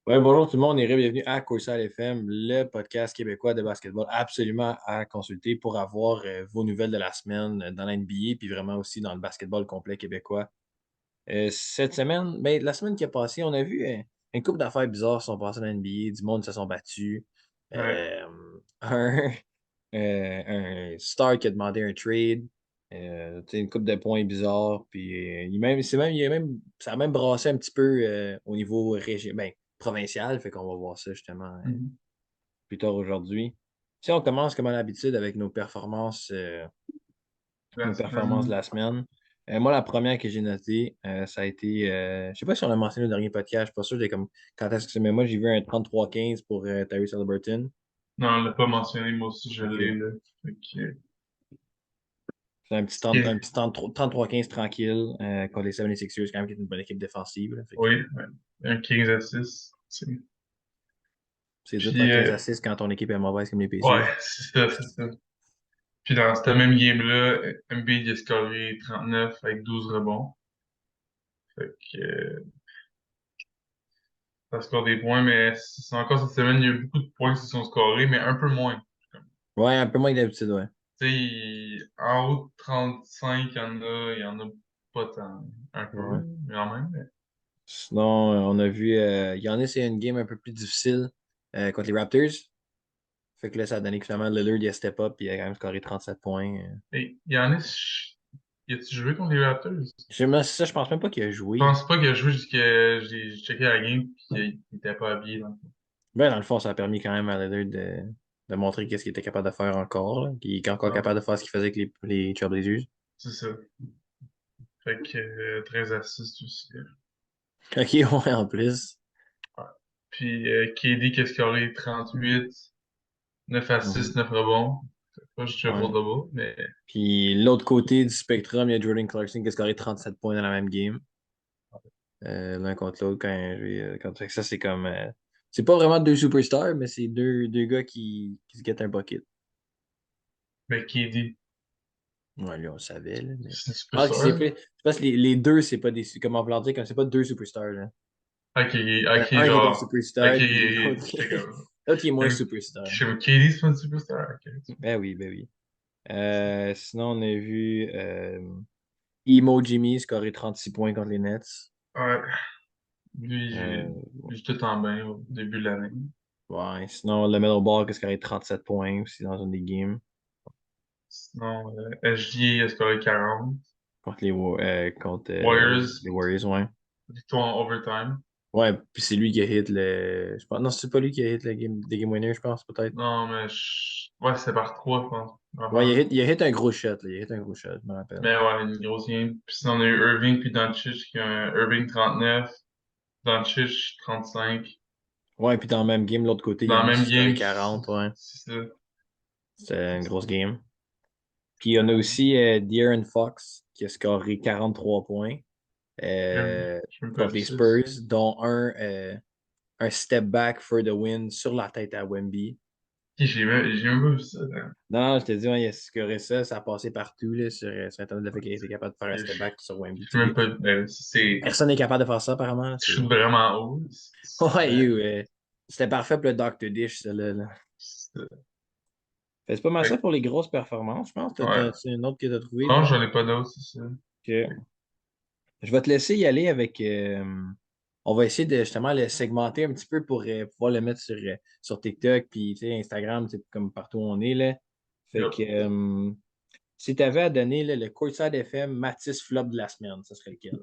Ouais, bonjour tout le monde et bienvenue à Coursal FM, le podcast québécois de basketball absolument à consulter pour avoir vos nouvelles de la semaine dans la NBA puis vraiment aussi dans le basketball complet québécois. Cette semaine, ben, la semaine qui a passé, on a vu une couple d'affaires bizarres qui sont passées dans la NBA, du monde se sont battus. Ouais, Euh, un, un star qui a demandé un trade, tu sais, une couple de points bizarres, puis ça a même brassé un petit peu au niveau ben, provincial, fait qu'on va voir ça justement mhm. plus tard aujourd'hui. Si on commence comme à l'habitude avec La nos performances de semaine. la semaine. Moi, la première que j'ai notée, ça a été, je sais pas si on l'a mentionné au dernier podcast, je suis pas sûr de comme, quand est-ce que c'est, mais moi, j'ai vu un 33-15 pour Tyrese Haliburton. Non, on l'a pas mentionné, moi aussi je l'ai OK. là. Fait que, C'est ce qui est- un petit 33-15 tranquille contre les 76ers, quand même, qui est une bonne équipe défensive. Là. Fait que oui, ouais, un 15 à 6. c'est dur de faire Puis, 15 assists quand ton équipe est mauvaise comme les ouais, Pacers. c'est ça. Puis dans cette même game-là, Embiid a scoré 39 avec 12 rebonds. Fait que, ça score des points, mais c'est encore cette semaine, il y a eu beaucoup de points qui se sont scorés, mais un peu moins. Ouais, un peu moins que d'habitude, ouais. Tu sais, en haut de 35, il y en a pas tant, un peu, Ouais. mais quand même. Sinon, on a vu, Giannis, c'est une game un peu plus difficile contre les Raptors. Fait que là, ça a donné que finalement Lillard il a step up et il a quand même scoré 37 points. Et Giannis, y a-tu joué contre les Raptors? Je Ça, je pense même pas qu'il a joué. pense pas qu'il a joué jusqu'à. J'ai checké la game puis qu'il était pas habillé. Donc. Ben, dans le fond, ça a permis quand même à Lillard de montrer qu'est-ce qu'il était capable de faire encore. Là. Qu'il est encore Non, capable de faire ce qu'il faisait avec les Trailblazers. c'est ça. Fait que 13 assists aussi. Ok, ouais, en plus. Ouais. Puis KD qui a scoré 38, 9 Mhm. assists, 9 rebonds. C'est pas juste Ouais. triple-double, mais Puis l'autre côté du spectrum, il y a Jordan Clarkson qui a scoré 37 points dans la même game. L'un contre l'autre fait que ça, c'est comme. C'est pas vraiment deux superstars, mais c'est deux gars qui se guettent un bucket. KD, Ouais, lui, on le savait, là, mais. c'est une Je pense que c'est superstar. pas. Je pense que les deux, c'est pas des. Comment on peut leur dire, comme c'est pas deux superstars, là. Ok, ok, Un qui est un genre. Ok, superstar, puis l'autre, j'étais comme. l'autre qui est moins Même, superstar. je sais KD, c'est pas une superstar. Ok. Ben oui, ben oui. Sinon, on a vu Emo Jimmy scorer 36 points contre les Nets. Ouais. Lui, Euh, j'ai tout en bain au début de l'année. ouais, sinon, le Metal Ball qui a scoré 37 points aussi dans une des games Sinon, SGA a scoré 40. contre Warriors, les Warriors, ouais. victoire en overtime. Ouais, puis c'est lui qui a hit le. Je pense, non, c'est pas lui qui a hit le des game winners, je pense, peut-être. Non, mais ouais, c'est par 3, je pense. Ouais, Enfin, il a hit un gros shot, là. Il a hit un gros shot, je me rappelle. mais ouais, une grosse game. Puis sinon, on a eu Irving puis Doncic qui a un Irving 39, Doncic 35. Ouais, puis dans le même game, l'autre côté, Dans la Yannis, il même a scoré game, 40, ouais. c'est ça. C'était une grosse game. Puis on a aussi De'Aaron Fox qui a scoré 43 points euh, Je même pas contre vu les ça. Spurs, dont un step back for the win sur la tête à Wemby. J'ai même pas vu ça. Hein. Non, non, je te dis, ouais, il a scoré ça, ça a passé partout là, sur Internet, le fait qu'il était capable de faire un Je step back sur Wemby. sais même pas. Personne n'est capable de faire ça, apparemment. Là, Je shoot vraiment haut. Ouais, c'était parfait pour le Dr. Dish, ça, là. C'est- C'est pas mal ça fait pour les grosses performances, je pense. ouais. C'est une autre que tu as trouvé, Non, toi. j'en ai pas d'autres, c'est ça. Ok. Je vais te laisser y aller avec. On va essayer de justement le segmenter un petit peu pour pouvoir le mettre sur TikTok puis tu sais, Instagram, tu sais, comme partout où on est. Là. Fait que Yep. si tu avais à donner là, le Courtside FM Matisse Flop de la semaine, ça serait lequel?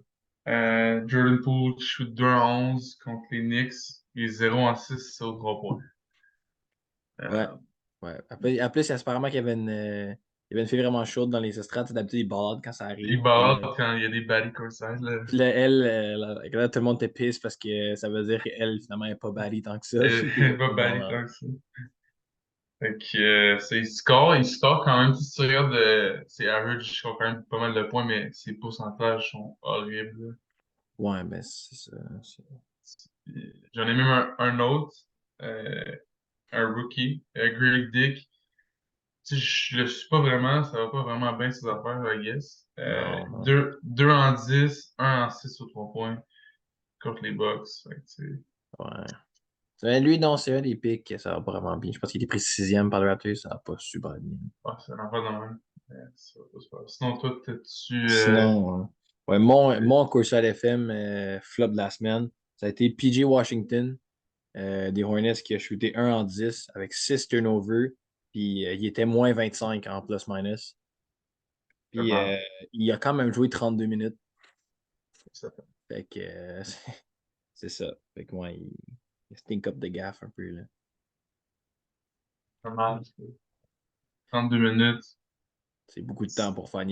Jordan Poole qui shoot 2 à 11 contre les Knicks et 0 à 6 au 3 points. Ouais. Euh, Ouais. En plus, apparemment qu'il y avait une fille vraiment chaude dans les estrades. Tu sais, d'habitude, ils baladent quand ça il arrive. balade quand il y a des baddies courtside, là. Puis là, elle, là, tout le monde te pisse parce que ça veut dire qu'elle, finalement, elle n'est pas balie tant que ça. Puis Il là, va tout le monde baddy en- tant que ça. Fait que, il score quand même, si tu regardes ses averages, il score quand même pas mal de points, mais ses pourcentages sont horribles. Ouais, ben, c'est ça. J'en ai même un autre, euh, un rookie, Greg Dick. Tu sais, je le suis pas vraiment, ça va pas vraiment bien ses affaires, I guess. Non, non. 2 en 10, 1 en 6 sur 3 points contre les Bucks. Fait que, tu sais, Ouais. Lui, non, c'est un des picks, ça va pas vraiment bien. Je pense qu'il était pris sixième par le Raptors, ça va pas super bien. Ouais, c'est un affaire de même. Ça va pas se faire. Sinon, toi, t'as-tu. Sinon, ouais, mon course à l'FM flop de la semaine, ça a été PJ Washington, des Hornets qui a shooté 1 en 10 avec 6 turnovers, puis il était moins 25 en plus-minus. Puis Vraiment, il a quand même joué 32 minutes. ça fait Fait que c'est ça. Fait que ouais, il stink up de gaffe un peu là. vraiment 32 minutes. C'est beaucoup de temps pour faire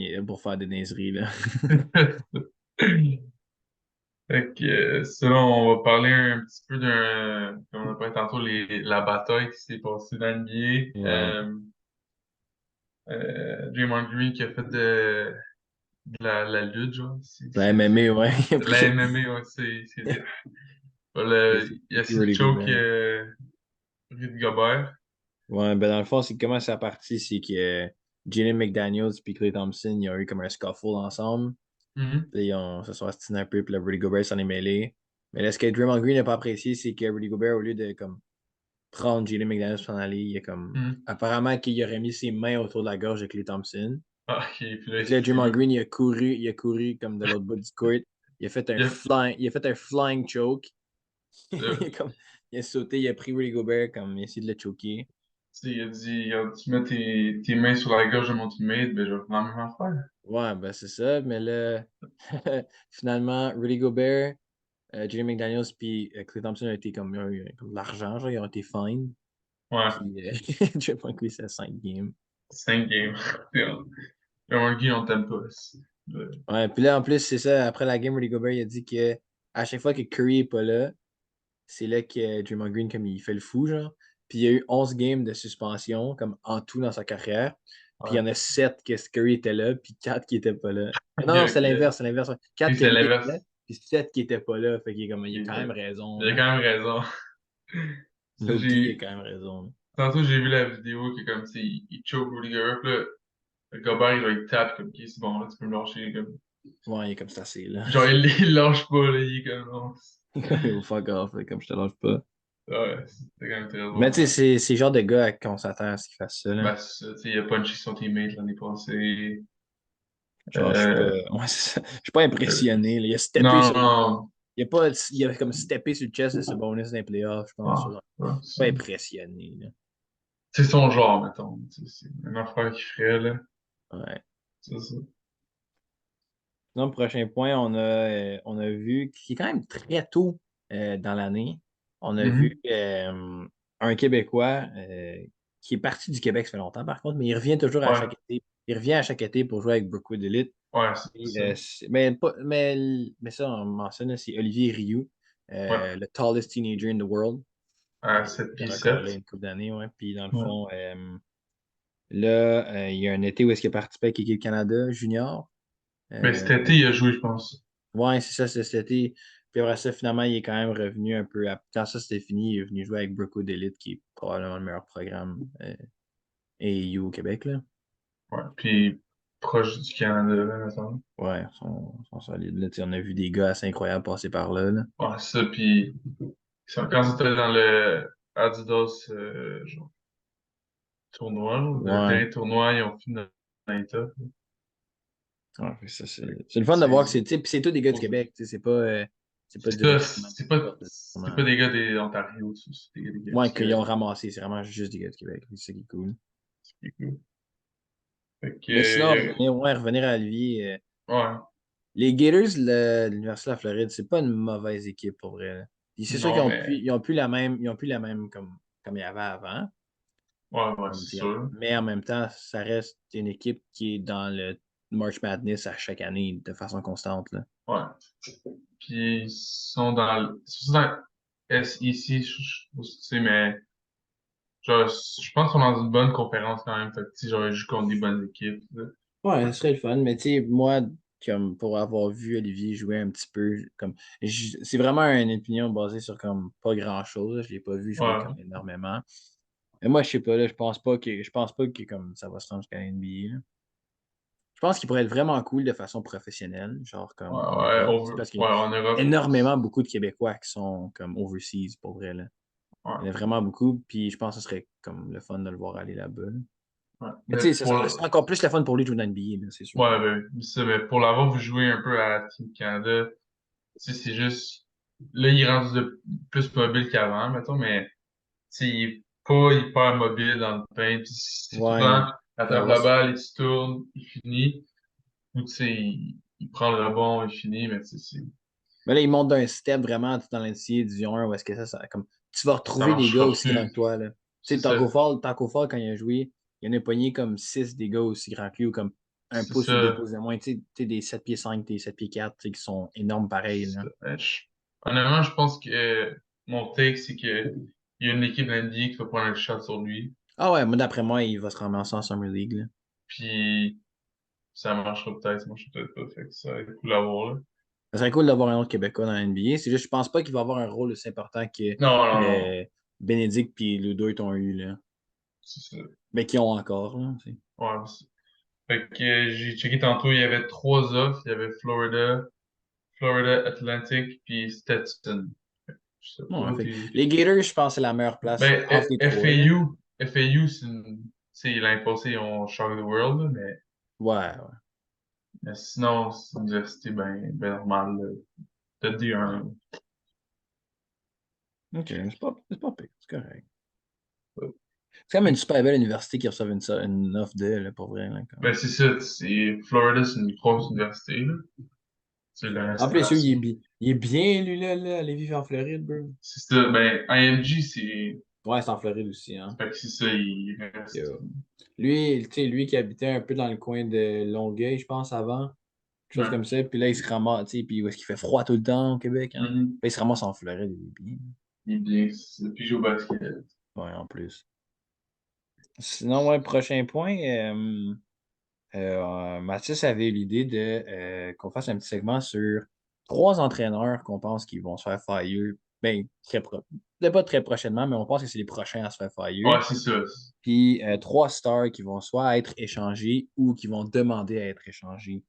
des niaiseries là. Fait que, selon, on va parler un petit peu comme on a parlé tantôt, la bataille qui s'est passée dans l'NBA. Ouais. Draymond Green qui a fait la lutte, genre. La MMA, ouais. Il a pris La MMA, ouais, c'est bien. Voilà, il a essayé de Rudy choke Gobert. Rudy Gobert. Ouais, ben dans le fond, c'est comment ça a parti, c'est que Jalen McDaniels et Klay Thompson, ils ont eu comme un scuffle ensemble. Mhm. Puis ils se sont astinés un peu, puis là, Rudy Gobert s'en est mêlé. Mais là, ce que Draymond Green n'a pas apprécié, c'est que Rudy Gobert, au lieu de comme prendre Jalen McDaniels pour s'en aller, il a comme. Mhm. Apparemment qu'il aurait mis ses mains autour de la gorge de Klay Thompson. Ah, ok, puis là, Fait il que là, s'est fait. Draymond Green, il a couru comme de l'autre bout du court. Il Il a fait un flying choke. a, Il a sauté, il a pris Rudy Gobert, comme il a essayé de le choquer. il a dit, tu mets tes mains sur la gorge de mon teammate, ben je vais faire la même affaire. Ouais, ben c'est ça. Mais là, finalement, Rudy Gobert, Jalen McDaniels puis Klay Thompson ont été comme, ils ont eu comme de l'argent, genre, ils ont été fine. Ouais, Puis Draymond Green, c'est 5 games. 5 games. Draymond Green, on t'aime pas. Ouais, puis là, en plus, c'est ça, après la game, Rudy Gobert, il a dit que à chaque fois que Curry est pas là, c'est là que Draymond Green, comme il fait le fou, genre. Puis il y a eu 11 games de suspension, comme en tout dans sa carrière. Puis il y Ouais. en a 7 que Curry était là, puis 4 qui étaient pas là. Ok, Non, non, c'est ok. l'inverse, c'est l'inverse. Oui, 4 que c'est lui était là, l'inverse. puis 7 qui étaient pas là. Fait qu'il est comme, il a Ok, quand même raison, il a là. quand même raison. Ça, Loki, il a quand même raison. tantôt, j'ai vu la vidéo qui est comme, si il choke Rudy Gobert, puis là, le Gobert, il tape comme, ok, c'est bon, là, tu peux me lâcher, comme. Ouais, il est comme ça, c'est là. Genre, il lâche pas, là, il est comme, non. Il fuck off, là, comme je te lâche pas. Ouais, c'était quand même très Mais drôle. tu sais, c'est le genre de gars à qui on s'attend à ce qu'il fasse ça, là. Ben, c'est ça, tu sais, il a punché son teammate l'année passée. Genre, je suis pas. Euh, Ouais, c'est ça. Je suis pas euh, impressionné, là. Il a steppé non, sur. non. Il a pas. Il a comme steppé sur le chest de ce bonus dans les playoffs, je pense. Ah, Genre. ouais, Je suis pas impressionné, là. c'est son genre, mettons. Tu sais, c'est une affaire qu'il ferait, là. Ouais. C'est ça. Sinon, le prochain point, on a vu, qui est quand même très tôt dans l'année, on a vu Mhm. un Québécois qui est parti du Québec, ça fait longtemps par contre, mais il revient toujours à Ouais, chaque été. Il revient à chaque été pour jouer avec Brookwood Elite. ouais, c'est Et, ça. mais ça, on mentionne, c'est Olivier Rioux, Ouais, le tallest teenager in the world. à Il 7 a pieds record là 7. une couple d'années, ouais. Puis dans le Ouais. fond, là, il y a un été où est-ce qu'il a participé avec l'équipe Canada junior. Mais Euh, cet été, il a joué, je pense. Ouais, c'est ça, c'est cet été. Puis après ça, finalement, il est quand même revenu un peu. Quand ça c'était fini, il est venu jouer avec Brookwood Elite, qui est probablement le meilleur programme AAU au Québec, là. Ouais, puis proche du Canada, là, mettons. Ouais, ils sont solides. Là. Tu sais, on a vu des gars assez incroyables passer par là, là. Ouais, ça, puis quand c'était dans le Adidas, genre, tournoi, là, le Ouais. dernier tournoi, ils ont fini dans les tops. Ouais, fait que ça, Fait que c'est le fun de voir que C'est c'est. Tu sais, puis c'est tous des gars du Québec. Tu sais, c'est pas c'est du ça, recrutement. c'est pas des gars des Ontario, c'est des gars Ouais, du qu'ils ont Québec. ramassé. C'est vraiment juste des gars du Québec. C'est ça qui est cool. C'est cool. Fait que, Mais sinon, revenir à lui. ouais, Les Gators de l'Université de la Floride, c'est pas une mauvaise équipe pour vrai, là. Puis c'est sûr non, mais, ils ont plus la même, ils ont plus la même comme il y avait avant. ouais, ouais, c'est Tu sais, sûr. mais en même temps, ça reste une équipe qui est dans le March Madness à chaque année de façon constante, là. Ouais. Puis, ils sont dans SEC, je sais, mais, genre, je pense qu'on est dans une bonne conférence quand même. Fait que, tu sais, genre, ils jouent contre des bonnes équipes, là. Ouais, ce serait le fun, mais tu sais, moi, comme pour avoir vu Olivier jouer un petit peu, comme c'est vraiment une opinion basée sur comme pas grand-chose, là. Je l'ai pas vu jouer Ouais, comme énormément. Mais moi, je sais pas, là, je pense pas que comme ça va se rendre jusqu'à la NBA, là. Je pense qu'il pourrait être vraiment cool de façon professionnelle, genre ouais, comme en ouais, Europe. C'est parce qu'il y ouais, a en Europe. énormément beaucoup de Québécois qui sont comme overseas pour vrai, là. Il y en a Ouais. vraiment beaucoup, puis je pense que ce serait comme le fun de le voir aller là-bas. Ouais. Mais Mais tu sais, pour, c'est encore plus le fun pour lui de jouer dans l'NBA, là, c'est sûr. ouais, ben, ça, mais pour l'avoir vu jouer un peu à Team Canada, tu sais, c'est juste, là, il est rendu plus mobile qu'avant, mettons, mais, tu sais, il est pas hyper mobile dans le paint. Puis c'est tout le Ouais, temps, il faut attrape avoir. la balle, il se tourne, il finit. Ou, tu sais, il prend le rebond, il finit, mais, tu sais, Mais là, il monte d'un step vraiment tout dans l'NCAA Division 1 où est-ce que comme. Tu vas ça retrouver des gars marchera aussi grands que plus. toi, là. Tu C'est sais, ça. Taco Fall, quand il a joué, il y en a pogné comme 6 des gars aussi grands que lui ou comme un C'est pouce ou deux ça. pouces de moins. Tu sais, des 7 pieds 5 des 7 pieds 4 tu sais, qui sont énormes pareil, C'est là. ça. Honnêtement, je pense que mon take, c'est que il y a une équipe de NBA qui va prendre un shot sur lui. Ah ouais, moi, d'après moi, il va se ramasser en Summer League, là. Puis ça marchera peut-être pas. Fait que ça va être cool à voir, là. Ça serait cool d'avoir un autre Québécois dans la NBA. C'est juste, je pense pas qu'il va avoir un rôle aussi important que Non, non, non. euh, Bénédicte et Ludo ont eu, là. C'est ça. Mais qui ont encore, là. Tu sais. Ouais, fait que j'ai checké tantôt, il y avait trois offres. Il y avait Florida Atlantic, puis Stetson. Je sais Ouais, pas, fait que les Gators, je pense que c'est la meilleure place ben, entre les trois, là. FAU, c'est l'année passée, ils ont Shock the World, là, Ouais, ouais. mais sinon, c'est une université ben normale, là, de D1. OK, c'est pas pire, c'est correct. C'est quand même une super belle université qui reçoit une offre de, là, pour vrai. Là, Ben, comme. c'est ça, Florida, c'est une grosse université, là. C'est En plus, lui, l'installation. il est bien, lui, là, aller vivre en Floride, bro. C'est ça, ben, IMG, c'est, Ouais, c'est en Floride aussi, hein. fait que c'est ça, il reste. Yo. Lui, tu sais, lui qui habitait un peu dans le coin de Longueuil, je pense, avant, quelque chose Ouais. comme ça, puis là, il se ramasse, tu sais, puis où est-ce qu'il fait froid tout le temps au Québec, hein. Mhm. Là, il se ramasse en Floride, il est bien. Il est bien, c'est ça. Puis il joue au basket. Ouais, en plus. Sinon, ouais, prochain point, Mathis avait eu l'idée de qu'on fasse un petit segment sur trois entraîneurs qu'on pense qu'ils vont se faire fire. Ben, peut-être pas très prochainement, mais on pense que c'est les prochains à se faire fire. Ouais, c'est ça. Puis trois stars qui vont soit être échangés ou qui vont demander à être échangés.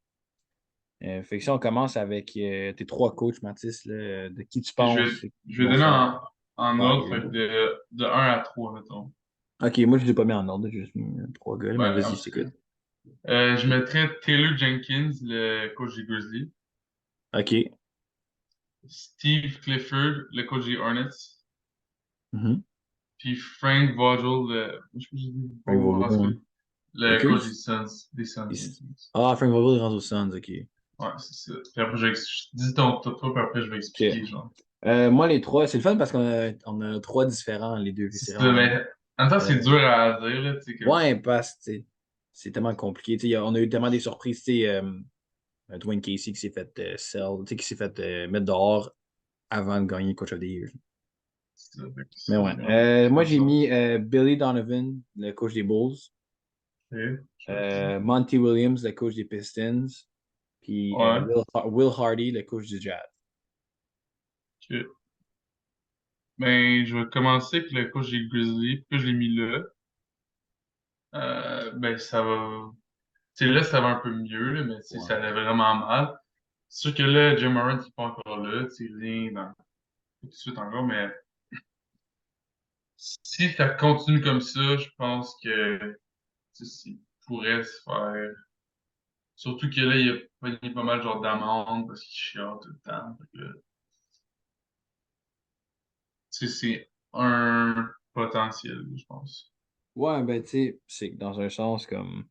Fait que si on commence avec tes trois coachs, Mathis, là, de qui tu Puis penses je qu'ils vais vont se donner faire en ordre, fire. fait que de 1 à 3 mettons. Ok, moi je ne l'ai pas mis en ordre, j'ai juste mis trois gars, là, mais Ben, vas-y, en je tout cas. t'écoute. Je mettrais Taylor Jenkins, le coach des Grizzlies. Ok. Steve Clifford, le coach des Hornets. Mhm. Puis Frank Vogel, je sais pas si j'ai dit Frank en tout Vogel, cas, hein. le coach Lakers? des Suns. Des Suns. Des Suns. Ah, Frank Vogel est rendu aux Suns, ok. Ouais, c'est ça. Puis après, je dis ton top 3, puis après, je vais Ok. expliquer, genre. Moi, les trois, c'est le fun parce on a trois différents, les deux. C'est C'est ça, vraiment. mais en même temps, c'est euh, dur à dire, là, tu sais, que. ouais, parce que tu sais, c'est tellement compliqué. Tu sais, on a eu tellement des surprises. Tu sais, Dwayne Casey qui s'est fait tu sais, qui s'est fait mettre dehors avant de gagner Coach of the Year. C'est ça, fait que Mais ouais. c'est Moi, comme j'ai ça. mis Billy Donovan, le coach des Bulls. Ok, je fais ça. Monty Williams, le coach des Pistons. Puis Ouais, Will Hardy, le coach du Jazz. ok. Ben, je vais commencer avec le coach des Grizzlies. Pourquoi je l'ai mis là? Ben, ça va. Tu sais, là, ça va un peu mieux, là, mais tu sais, ça Ouais. allait vraiment mal. C'est sûr que là, Jim Morant n'est pas encore là, tu sais, rien dans, tout de suite encore, mais si ça continue comme ça, je pense que tu sais, il pourrait se faire. Surtout que là, il y a pas mal genre d'amendes parce qu'il chiale tout le temps. Fait que là, tu sais, c'est un potentiel, je pense. Ouais, ben, tu sais, c'est que dans un sens comme.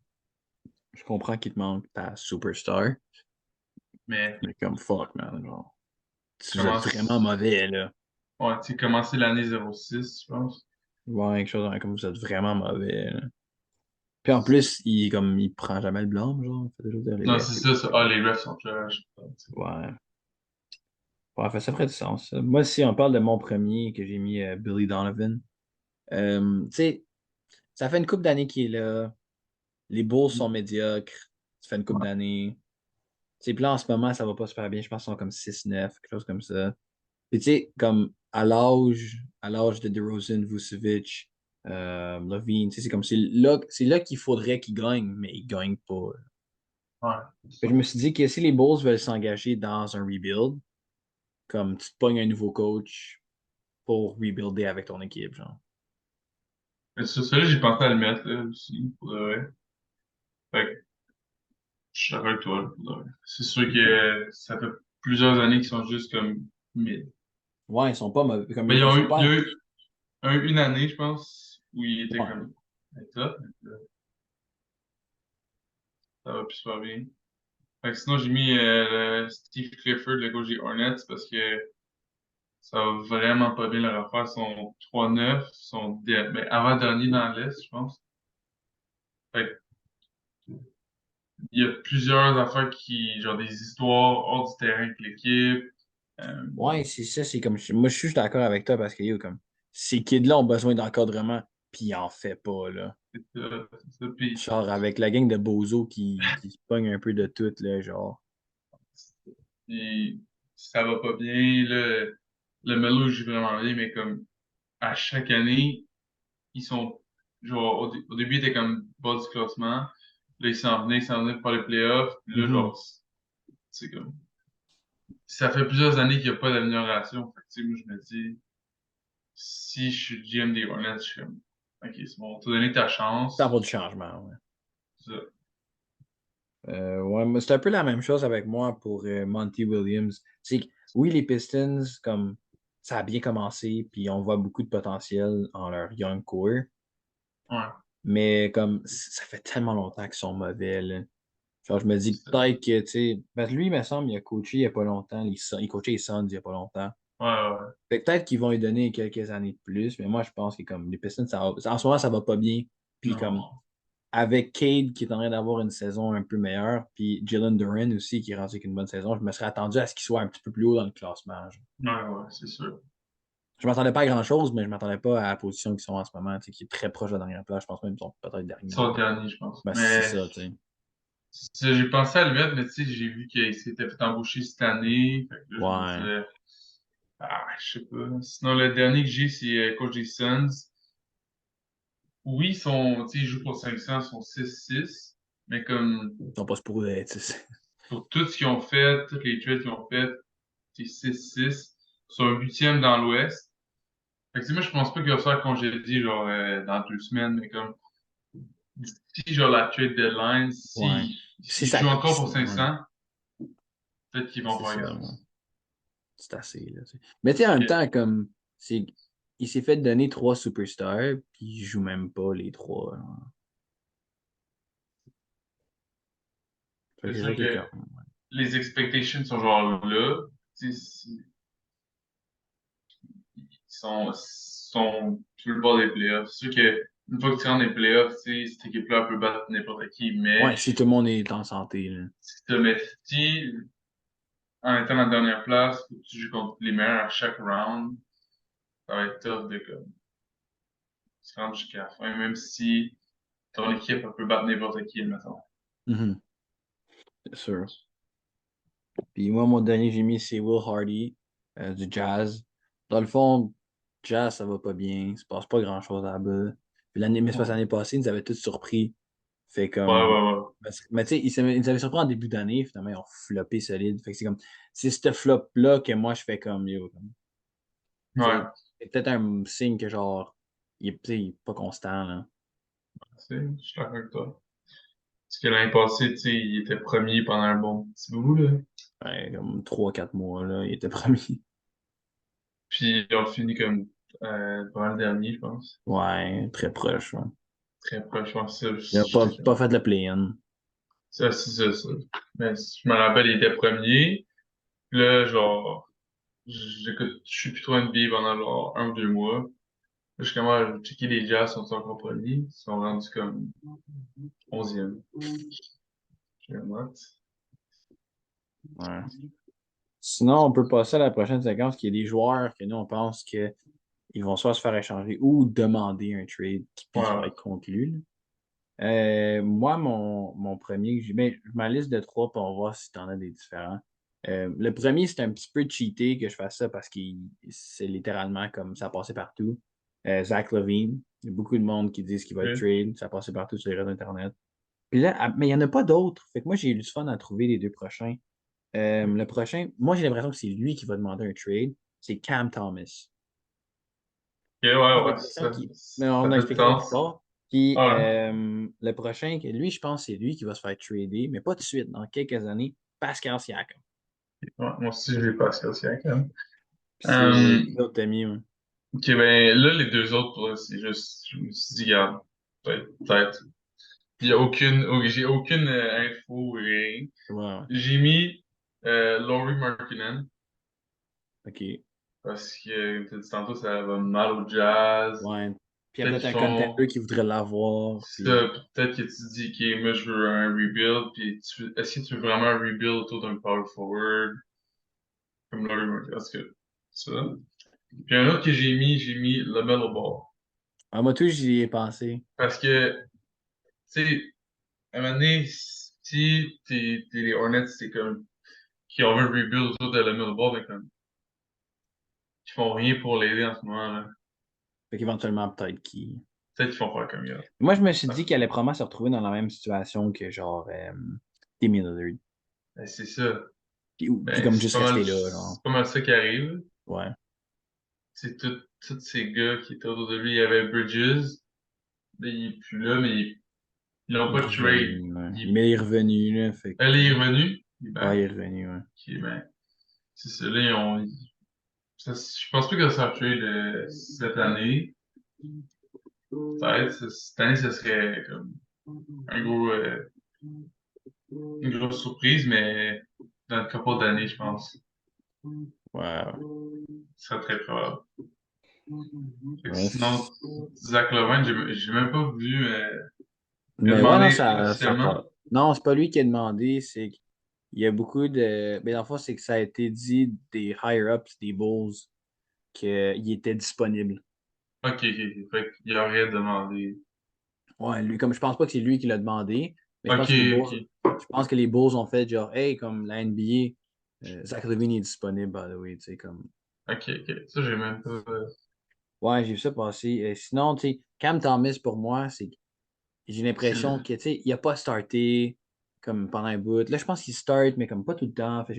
Je comprends qu'il te manque ta superstar. Mais Mais comme fuck, man. Genre, si vous êtes vraiment commence, mauvais, là. ouais, tu sais, commencer l'année 06, je pense. Ouais, quelque chose comme vous êtes vraiment mauvais, là. Puis en plus, il prend jamais le blanc, genre. Il fait toujours dire les Non, refs. c'est ça, ça. Ah, les refs sont trash. Ouais. Ouais, fait, ça ferait du sens, ça. Moi, si on parle de mon premier que j'ai mis Billy Donovan, tu sais, ça fait une couple d'années qu'il est là. Les Bulls sont médiocres. Ça fait une couple d'années. Tu sais, puis là, en ce moment, ça va pas super bien. Je pense qu'ils sont comme 6-9, quelque chose comme ça. Puis tu sais, comme à l'âge de DeRozan, Vucevic, Levine, tu sais, c'est là qu'il faudrait qu'ils gagnent, mais ils gagnent pas. Ouais. Fait que je me suis dit que si les Bulls veulent s'engager dans un rebuild, comme tu te pognes un nouveau coach, pour rebuilder avec ton équipe, genre. Mais sur ça, j'ai pensé à le mettre, là, aussi, pour de vrai. Fait que, je suis d'accord avec toi, là, pour de vrai. C'est sûr que ça fait plusieurs années qu'ils sont juste comme mid. Ouais, ils sont pas mauvais. Comme Ben, ils sont il y pas. a eu une année, je pense, où il était Ouais. comme top. Ça va plus super bien. Fait que sinon, j'ai mis Steve Clifford, le coach des Hornets, parce que ça va vraiment pas bien leur affaire. Ils sont 3-9, ben, avant-dernier dans l'Est, je pense. Fait que il y a plusieurs affaires genre des histoires hors du terrain avec l'équipe. Euh, Ouais, c'est ça, c'est comme. Moi, je suis juste d'accord avec toi parce que yo, comme ces kids-là ont besoin d'encadrement, puis ils en fait pas, là. c'est ça. Puis, Genre avec la gang de bozos qui se pognent un peu de tout, là, genre. puis, ça va pas bien. Le Melo joue vraiment bien, mais comme à chaque année, ils sont genre au début, ils étaient comme bas du classement. Là, ils s'en venaient pour les playoffs. Puis là, Mhm. genre, c'est comme. Ça fait plusieurs années qu'il n'y a pas d'amélioration. Fait que, tu sais, moi, je me dis, si je suis GM des Hornets, je suis comme, OK, c'est bon, t'as donné ta Ça chance. va du changement, ouais. C'est ça. Ouais, mais c'est un peu la même chose avec moi pour Monty Williams. C'est que, oui, les Pistons, comme ça a bien commencé, puis on voit beaucoup de potentiel en leur young core, Ouais. mais comme ça fait tellement longtemps qu'ils sont mauvais, là. Genre, je me dis C'est ça. peut-être que, tu sais, parce que lui, il me semble, il a coaché il n'y a pas longtemps, il coachait les Suns il n'y a pas longtemps. Ouais, ouais. Fait que peut-être qu'ils vont lui donner quelques années de plus, mais moi, je pense que comme les Pistons, en ce moment, ça va pas bien. Puis comme Non. avec Cade qui est en train d'avoir une saison un peu meilleure, puis Jalen Duren aussi qui est rendu avec une bonne saison, je me serais attendu à ce qu'il soit un petit peu plus haut dans le classement, genre. Ouais, ouais, c'est sûr. Je m'attendais pas à grand-chose, mais je m'attendais pas à la position qu'ils sont en ce moment, tu sais, qui est très proche de la dernière place. Je pense même qu'ils sont peut-être C'est derniers. le dernier, je pense. Ben, c'est Mais ça, tu sais. j'ai pensé à le mettre, mais tu sais, j'ai vu qu'il s'était fait embaucher cette année. Fait que là, je me Ouais. disais, je sais pas. Sinon, le dernier que j'ai, c'est coach des Suns. Oui, tu sais, ils jouent pour 500, ils sont 6-6. Mais comme, Ils sont pas supposés, tu sais. pour tout ce qu'ils ont fait, toutes les trades qu'ils ont fait, c'est 6-6. Ils sont un huitième dans l'Ouest. Fait que, tu sais, moi, je pense pas qu'il va se faire congédier, genre, dans 2 semaines, mais comme, si, genre, la trade deadline, Ouais. Si s'ils ça. jouent encore pour Ouais, 500, peut-être qu'ils vont c'est faire ça, quelque ouais. chose. C'est assez, là, tu sais. Mais tu sais, en même Ok. temps, comme, c'est. Il s'est fait donner trois superstars, puis il joue même pas les trois, là. Fait C'est que c'est ça sûr qui est que comme. les expectations sont genre là. Tu sais, ils sont sur le bord des playoffs. C'est sûr que une fois que tu rentres dans les playoffs, tu sais, cette équipe-là peut battre n'importe qui, mais Ouais, si tout le monde est en santé, là. si en étant en dernière place, faut que tu joues contre les meilleurs à chaque round, ça va être tough de comme, se rendre jusqu'à la fin, même si ton équipe elle peut battre n'importe qui, mettons. Mhm, c'est sûr. Puis moi, mon dernier que j'ai mis, c'est Will Hardy, du Jazz. Dans le fond, Jazz, ça va pas bien. Il se passe pas grand-chose là-bas. Puis mais c'est parce que Ouais, l'année passée, ils nous avaient tous surpris. Fait ouais, comme. ouais. Mais tu sais, ils nous avaient surpris en début d'année. Finalement, ils ont floppé solide. Fait que c'est comme. C'est ce flop-là que moi, je fais comme. Yo, comme, tu Ouais, sais, c'est peut-être un signe que genre. Tu sais, il est pas constant, là. je suis d'accord avec toi. Parce que l'année passée, tu sais, il était premier pendant un bon petit bout, là. Ouais, comme 3 4 mois, là, il était premier. Puis ils ont fini comme pas mal dernier, je pense. Ouais, très proche, ouais. Très proche, je pense. Il a J'étais pas comme, fait le play-in. ça, c'est ça, ça. Mais je me rappelle, il était premier. Puis là, genre, je suis plus trop NBA pendant genre 1 ou 2 mois. Là, je suis comme, checker les Jazz sont encore premiers. Ils sont rendus comme 11e. Je suis comme, what? Ouais. Sinon, on peut passer à la prochaine séquence qui est des joueurs que nous, on pense qu'ils vont soit se faire échanger ou demander un trade puis qui va Ouais, être conclu, là. Moi, mon premier, ben, ma liste de trois pour voir si tu en as des différents. Le premier, c'est un petit peu cheaté que je fasse ça parce que c'est littéralement comme ça passait partout. Zach LaVine. Il y a beaucoup de monde qui disent qu'il va être ok. trade. Ça passait partout sur les réseaux Internet. Puis là, mais il n'y en a pas d'autres. Fait que moi, j'ai eu du fun à trouver les deux prochains. Le prochain, moi, j'ai l'impression que c'est lui qui va demander un trade. C'est Cam Thomas. ouais, Ah, le ouais, prochain ça, qui. Mais on ça en fait du expliquera plus sens. tard. Puis Ah, ouais. le prochain, lui, je pense que c'est lui qui va se faire trader, mais pas tout de suite, dans quelques années, Pascal Siakam. Ouais, moi aussi, je vais passer au siècle. Puis c'est Euh, qui d'autre t'as mis, ouais? ok, ben là, les deux autres, là, c'est juste, je me suis dit, regarde, peut-être. Il y a j'ai aucune info, rien. Ouais, ouais. J'ai mis Laurie Markkinen OK. parce que, tu as dit tantôt, ça va mal au jazz. Ouais. Puis il y a Peut-être peut-être qu'ils un font contender qui voudrait l'avoir. Puis. ça, puis peut-être que tu dis, OK, moi, je veux un rebuild, puis est-ce que tu veux vraiment un rebuild autour d'un power forward, comme Laurie Markkinen? Parce que, ça. Puis un autre que j'ai mis LaMelo Ball. Ah, moi, tout, j'y ai pensé. Parce que, tu sais, à un moment donné, si t'es les Hornets, c'est comme, qui ont un rebuild autour de LaMelo Ball, mais comme, ils font rien pour l'aider en ce moment, là. Fait qu'éventuellement, peut-être qui. Peut-être qu'ils font faire comme ça. Moi, je me suis dit qu'elle allait probablement se retrouver dans la même situation que genre Damian Lillard. Ben, c'est ça. Puis Ben, comme juste rester là, genre. c'est pas mal ça qui arrive. Ouais. C'est tous ces gars qui étaient autour de lui. Il y avait Bridges, là, il est plus là, mais ils l'ont Il pas est trade. revenu, ouais. Mais il est revenu, là. Fait Elle que. est revenu. Il est Ouais, il back. est revenu, ouais. Ok, ben, c'est ça. Là, je pense pas que ça sera trade cette année. Peut-être. Cette année, ce serait comme un gros, une grosse surprise, mais dans une couple d'années, je pense. Ouais. Ce serait très probable. Fait que Ouais. sinon, Zach Levine, j'ai même pas vu. Il a Mais ouais, non, demandé ça officiellement. part. Non, c'est pas lui qui a demandé, c'est qu'il y a beaucoup de. Mais dans le fond, c'est que ça a été dit des higher-ups, des Bulls, qu'il était disponible. Ok, ok, ok. Fait qu'il aurait demandé. Ouais, lui, comme je pense pas que c'est lui qui l'a demandé, mais je Ok, pense que les Bulls, ok. je pense que les Bulls ont fait genre, hey, comme la NBA, Zach LaVine est disponible, by the way, tu sais, comme. Ok, ok. Ça, j'ai même pas. Ouais, j'ai vu ça passer. Sinon, tu sais, Cam Thomas, pour moi, c'est j'ai C'est l'impression que, tu sais, il a pas starté comme pendant un bout. Là, je pense qu'il start, mais comme pas tout le temps. Fait,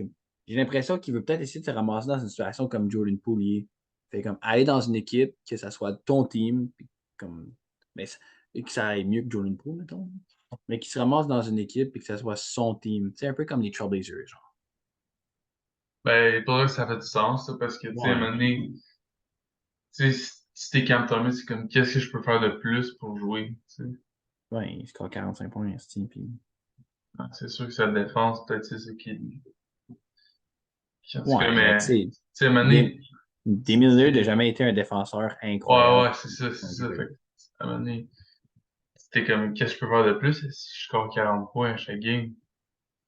j'ai l'impression qu'il veut peut-être essayer de se ramasser dans une situation comme Jordan Poole. Fait comme aller dans une équipe, que ça soit ton team, puis comme, mais, et que ça aille mieux que Jordan Poole, mettons. Mais qu'il se ramasse dans une équipe et que ça soit son team. Tu sais, un peu comme les Trailblazers, genre. Ben, pour eux, ça fait du sens, ça, parce que, tu sais, à un Ouais. moment donné, tu sais, si t'es Cam Thomas, c'est comme, qu'est-ce que je peux faire de plus pour jouer, tu sais. Ouais, il score 45 points, Steve, puis. Ah, c'est sûr que sa défense, peut-être, c'est ça en tout cas, Ouais, mais tu mais, tu sais, sais, à un moment Des donné, Lillard n'a jamais été un défenseur ouais, incroyable. ouais, c'est ça, fait que, à un moment donné, c'était comme, qu'est-ce que je peux faire de plus si je score 40 points à chaque game?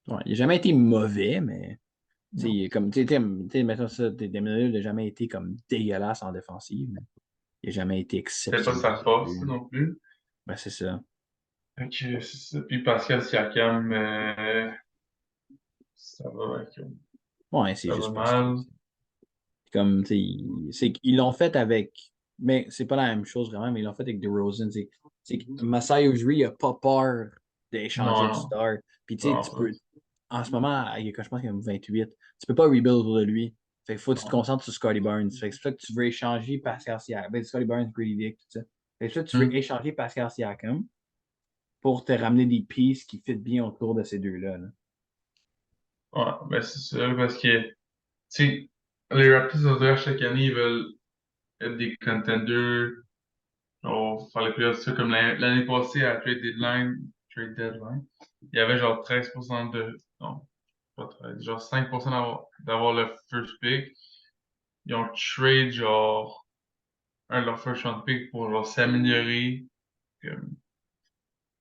Ouais, il n'a jamais été mauvais, mais tu Non. sais, comme mettons ça, Damian Lillard n'a jamais été comme dégueulasse en défensive, mais il n'a jamais été C'était pas exceptionnel sa non force, plus. non plus. Ben, c'est ça. Fait que c'est ça. Puis Pascal Siakam, ça va, Ouais, c'est ça va juste parce que mal. comme tu sais, c'est qu'ils l'ont fait avec. Mais c'est pas la même chose vraiment, mais ils l'ont fait avec DeRozan. C'est que Masai Ujiri n'a pas peur d'échanger Non, une non, star. Puis tu sais, non, tu peux. En ce moment, je pense qu'il y a 28. Tu peux pas rebuild autour de lui. Fait qu'il faut que tu te non. concentres sur Scotty Barnes. Fait que c'est pour ça que tu veux échanger Pascal Siakam. Ben, Scotty Barnes, Grady Dick, tout ça. Fait que c'est pour ça que tu veux Hmm. échanger Pascal Siakam pour te ramener des pistes qui fit bien autour de ces deux-là, là. Ouais, ben c'est ça, parce que, tu sais, les Raptors, on dirait, chaque année, ils veulent être des contenders, genre, faire les playoffs, ça, comme l'année passée, à trade deadline, il y avait genre 13% non, pas 13, genre 5% d'avoir le first pick. Ils ont trade, genre, un de leurs first round pick pour, genre, s'améliorer. Comme,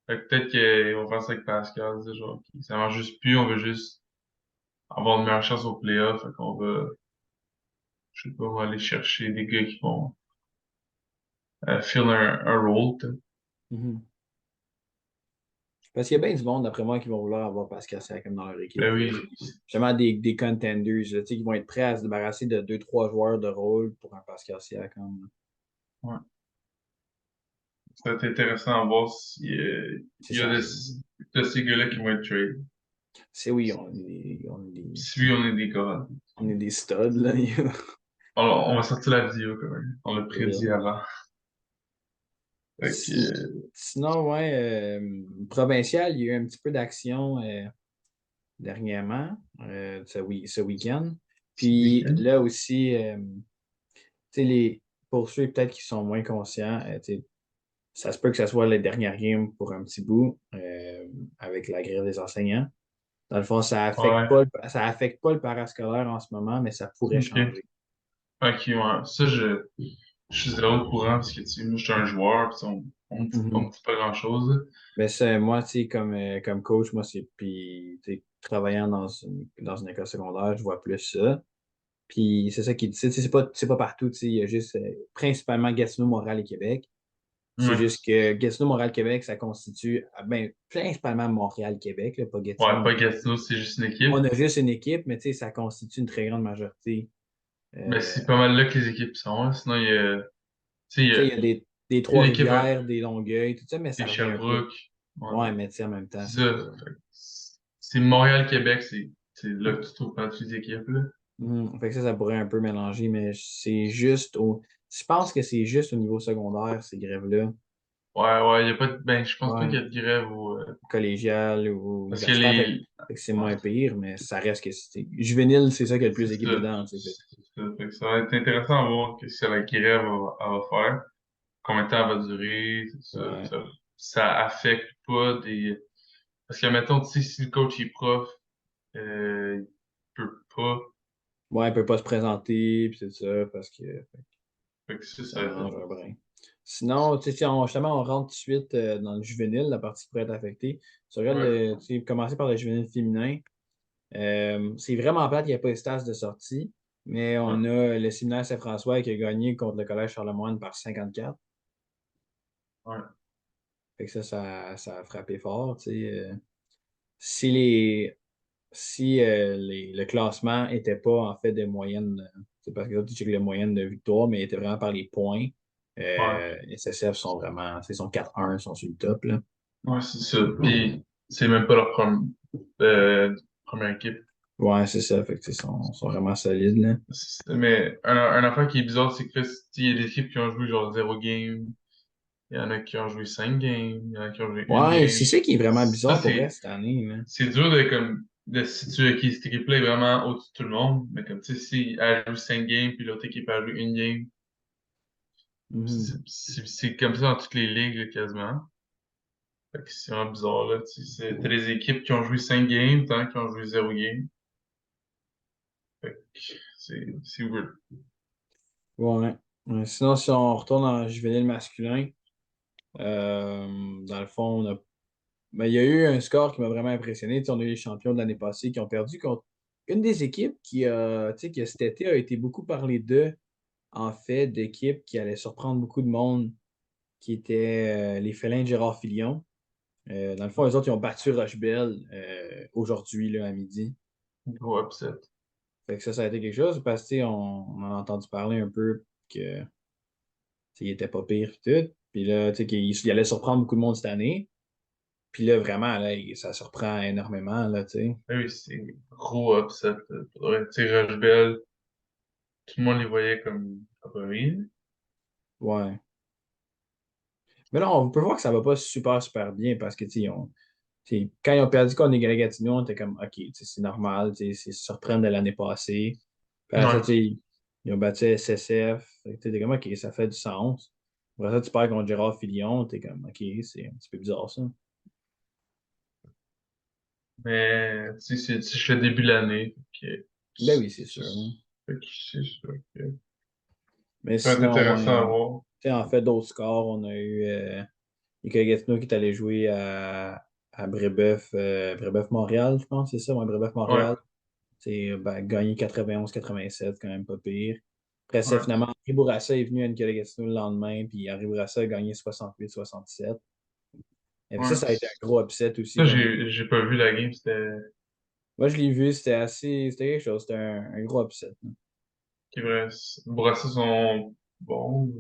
fait que peut-être qu'ils vont faire ça avec Pascal, tu sais, genre, ça marche juste plus, on veut juste avoir une meilleure chance au playoff, fait qu'on va, je sais pas, on va aller chercher des gars qui vont fill un rôle, tu sais. Mhm. Parce qu'il y a bien du monde, d'après moi, qui vont vouloir avoir Pascal Siakam dans leur équipe. Ben oui, Justement, des contenders, là, tu sais, qui vont être prêts à se débarrasser de deux trois joueurs de rôle pour un Pascal Siakam. ouais. Ça va être intéressant à voir si, C'est il y a ça. de ces gars-là qui vont être trade. C'est oui, Si oui, on est des gars. on est des studs, là. Alors, on va sortir la vidéo quand même. On l'a For real. prédit avant. Fait que, Si- Sinon, ouais, provincial, il y a eu un petit peu d'action dernièrement, ce week-end. ce Puis week-end. là aussi, tu sais, pour ceux peut-être qui sont moins conscients, tu sais, ça se peut que ce soit les dernières games pour un petit bout avec la grève des enseignants. Dans le fond, Ouais. ça affecte pas le parascolaire en ce moment, mais ça pourrait OK. changer. OK, ouais. Ça, je suis zéro au courant parce que, tu sais, moi, je suis un joueur, puis on me Mhm. dit pas grand-chose. Mais ça, moi, tu sais, comme coach, moi, c'est puis tu sais, travaillant dans une école secondaire, je vois plus ça. Puis c'est ça qui dit, tu sais, c'est pas partout, tu sais, il y a juste principalement Gatineau, Montréal et Québec. C'est Ouais. juste que Gatineau, Montréal, Québec, ça constitue ben, principalement Montréal, Québec, là, pas Gatineau, Ouais, mais pas Gatineau, c'est juste une équipe. on a juste une équipe, mais tu sais, ça constitue une très grande majorité. Mais Euh, c'est pas mal là que les équipes sont, hein. Sinon, tu sais, il y tu sais, a il y a des une équipe, Trois-Rivières, des Longueuil, tout ça, mais des ça revient un peu. Sherbrooke. Ouais. Ouais, mais tu sais, en même temps, C'est c'est ça. pas. Fait que c'est Montréal-Québec, c'est là que tu trouves pas toutes les équipes, là. Fait que ça pourrait un peu mélanger, mais c'est juste au. Je pense que c'est juste au niveau secondaire, ces grèves-là. Ouais, ouais, il y a pas de, ben, je pense pas qu'il y Ouais. a de grève au, Collégial ou parce que universitaire. Fait que c'est ouais, moins pire, mais ça reste que c'est. Juvénile, c'est ça qui a le plus c'est d'équipes ça. dedans, tu sais. C'est ça. Fait que ça va être intéressant à voir qu'est-ce que la grève elle va faire. Combien de temps elle va durer, c'est ça. Ouais. Ça affecte pas des, parce que, mettons, tu sais, si le coach est prof, il peut pas. Ouais, elle peut pas se présenter, puis c'est ça, parce que Fait que ça, ça ça va être arrange un brin. Sinon, tu sais, si justement, on rentre tout de suite dans le juvénile, la partie qui pourrait être affectée. Tu regardes ouais, tu sais, commencer par le juvénile féminin. C'est vraiment plate qu'il n'y a pas de stage de sortie, mais ouais, on a le séminaire Saint-François qui a gagné contre le Collège Charlemagne par 54. ouais, Fait que ça a frappé fort. Tu sais, si les, le classement n'était pas en fait des moyennes, c'est parce que là, tu checkes les moyennes de victoire, mais était vraiment par les points. ouais. SSF sont vraiment, ils sont 4-1, ils sont sur le top, là. Ouais, c'est ça. Puis, c'est même pas leur première équipe. Ouais, c'est ça. Fait que, sont vraiment solides, là. Mais un affaire qui est bizarre, c'est que il y a des équipes qui ont joué genre 0 game, il y en a qui ont joué 5 games, il y en a qui ont joué une Ouais, game. c'est ça qui est vraiment Ça, bizarre pour elle cette année, là. c'est dur de se situer qui cette équipe-là est vraiment au-dessus de tout le monde. Mais comme tu sais, si elle joue 5 games, puis l'autre équipe a joué une game, Mhm. c'est comme ça dans toutes les ligues, là, quasiment. Fait que c'est vraiment bizarre, là. T'as des équipes qui ont joué 5 games, tant qui ont joué 0 game. Fait que c'est weird. Ouais. Sinon, si on retourne en juvénile masculin, dans le fond, ben, il y a eu un score qui m'a vraiment impressionné. Tu sais, on a eu les champions de l'année passée qui ont perdu contre une des équipes tu sais, qui cet été a été beaucoup parlé d'eux, en fait, d'équipes qui allaient surprendre beaucoup de monde, qui étaient les Félins de Gérard Filion. Dans le fond, eux autres, ils ont battu Rochebelle aujourd'hui, là, à midi. Gros upset. Fait que ça a été quelque chose parce que, tu sais, on en a entendu parler un peu que, tu sais, il était pas pire pis tout. Puis là, tu sais, qu'il allait surprendre beaucoup de monde cette année. Puis là, vraiment, là, ça surprend énormément, là, tu sais. Ah oui, c'est gros upset. Pour vrai. Tu sais, Roche Bell, tout le monde les voyait comme favoris. Ouais. Mais là, on peut voir que ça va pas super, super bien parce que, tu sais, quand ils ont perdu contre les Gatineau, on était comme, OK, tu sais, c'est normal, tu sais, c'est surprenant de l'année passée. Puis après ça, Ouais. tu sais, ils ont battu SSF. Fait que t'es comme, OK, ça fait du sens. Après ça, tu perds contre Gérard Filion, t'es comme, OK, c'est un petit peu bizarre, ça. Mais, tu sais, c'est juste le début de l'année. Ben oui, c'est sûr, hein. Fait que c'est sûr que Mais ça va être sinon, intéressant à ouais, voir. tu sais, en fait, d'autres scores, on a eu Nicolas Gatineau qui est allé jouer à Brébeuf-Montréal, je pense, c'est ça, ouais, Ouais, Brébeuf-Montréal. C'est ben, gagné 91-87, quand même pas pire. Après ça, ouais. finalement, Henri Bourassa est venu à Nicolas Gatineau le lendemain, puis Henri Bourassa a gagné 68-67. Et puis Ouais. ça a été un gros upset aussi Ça, contre les. j'ai pas vu la game, c'était Moi, je l'ai vu, c'était quelque chose, c'était un gros upset, là. qui vrai. Bourassa sont bons.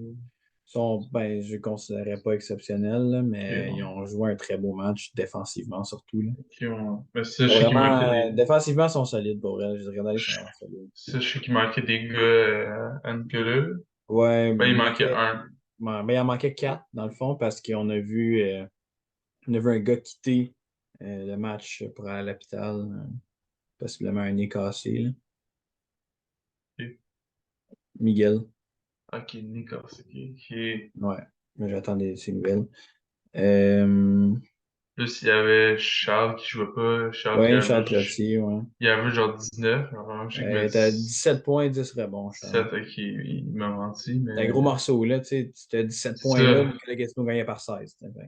Ben, je ne considérais pas exceptionnels, là, Ok, mais ils ouais. ont joué un très beau match, défensivement surtout. Là. Ok, ouais. Mais ça, je Bon, sais qu'il vraiment, manquait des. défensivement, ils sont solides, pour vrai. Je regardais, ils sont je- vraiment solides. Ça, je sais qu'il manquait des gars à Nicolas. Ouais, Ben, il il manquait manquait, un. ben, il en manquait quatre, dans le fond, parce on a vu un gars quitter le match pour aller à l'hôpital, possiblement un nez cassé. Là. Ok, Miguel, ok, Nicolas, ok. Ok. ouais, mais j'attends ces nouvelles. Euh, Plus, il y avait Charles qui jouait pas. Charles qui ouais, Charles Trottier, ouais. il avait genre 19. Alors, je sais qu'il met T'as 17 points, 10 rebonds, Charles. 17. Ok, il m'a menti, C'est un mais gros morceau, là, tu sais. Tu as 17 c'est points là, ça. Nicolas Gatineau gagnait par 16. T'sais. Ouais,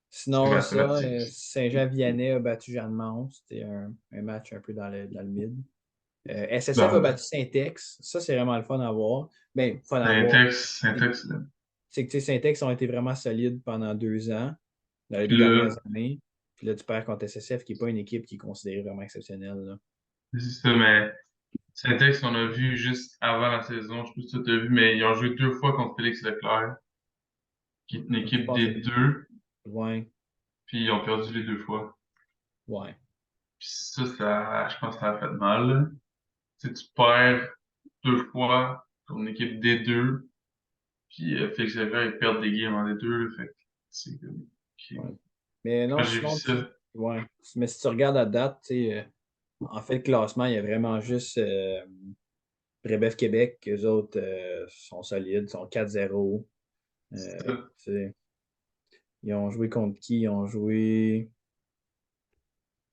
c'est Sinon, ça, mathématique. Saint-Jean-Vianney a battu Jeanne-Mance. C'était un match un peu dans le mid. SSF a Dans battu Saint-Ex. Ça, c'est vraiment le fun à voir. Ben, fun à voir. syntaxe, là. C'est que tu sais, Saint-Ex ont été vraiment solides pendant 2 ans, dans les Puis 2 dernières là, années. Puis là, tu perds contre SSF, qui n'est pas une équipe qui est considérée vraiment exceptionnelle. Là. c'est ça, mais syntaxe, on a vu juste avant la saison, je sais pas si tu as vu, mais ils ont joué 2 fois contre Félix Leclerc, qui est une Je équipe pense des que deux, ouais, puis ils ont perdu les 2 fois. ouais. Puis ça, je pense que ça a fait mal, là. Tu sais, tu perds 2 fois contre une équipe des deux, puis Félix Leclerc, il perd des games en des deux, là, fait que c'est comme, ok. Ouais. Mais non, Quand j'ai vu sinon, ça, ouais. Mais si tu regardes à date, tu sais, en fait, le classement, il y a vraiment juste Brébeuf Québec, eux autres sont solides, sont 4-0. c'est Tu ça. sais, ils ont joué contre qui? Ils ont joué.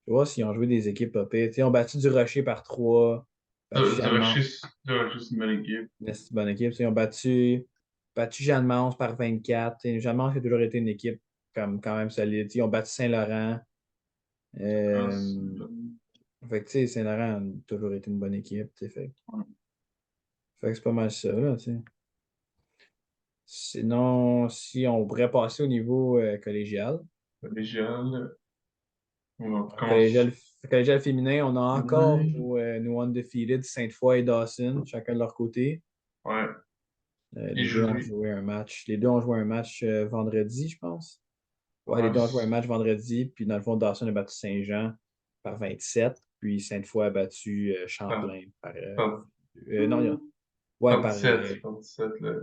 Je vois s'ils ont joué des équipes pas pires. Tu sais, ils ont battu du Rocher par 3, battu Du Jeanne-Mance, Rocher, c'est une bonne équipe. c'est une bonne équipe. Tu sais, ils ont battu Jeanne-Mance par 24. Tu sais, Jeanne-Mance a toujours été une équipe comme, quand même solide. Tu sais, ils ont battu Saint-Laurent. Ah, Euh, c'est une bonne. Fait que, tu sais, Saint-Laurent a toujours été une bonne équipe. Tu sais, Ouais. fait que c'est pas mal ça, là, tu sais. Sinon, si on pourrait passer au niveau collégial. Collégial, on commence. Collégial, collégial féminin, on a encore Ouais. nos undefeated, Sainte-Foy et Dawson, chacun de leur côté. Ouais. Qui Les deux ont jouait. joué un match. Les deux ont joué un match vendredi, je pense. Ouais, les Ouais, deux ont joué un match vendredi. Puis dans le fond, Dawson a battu Saint-Jean par 27. Puis Sainte-Foy a battu par, Champlain par. par, Non, ouais, par par. 17, par 17, là.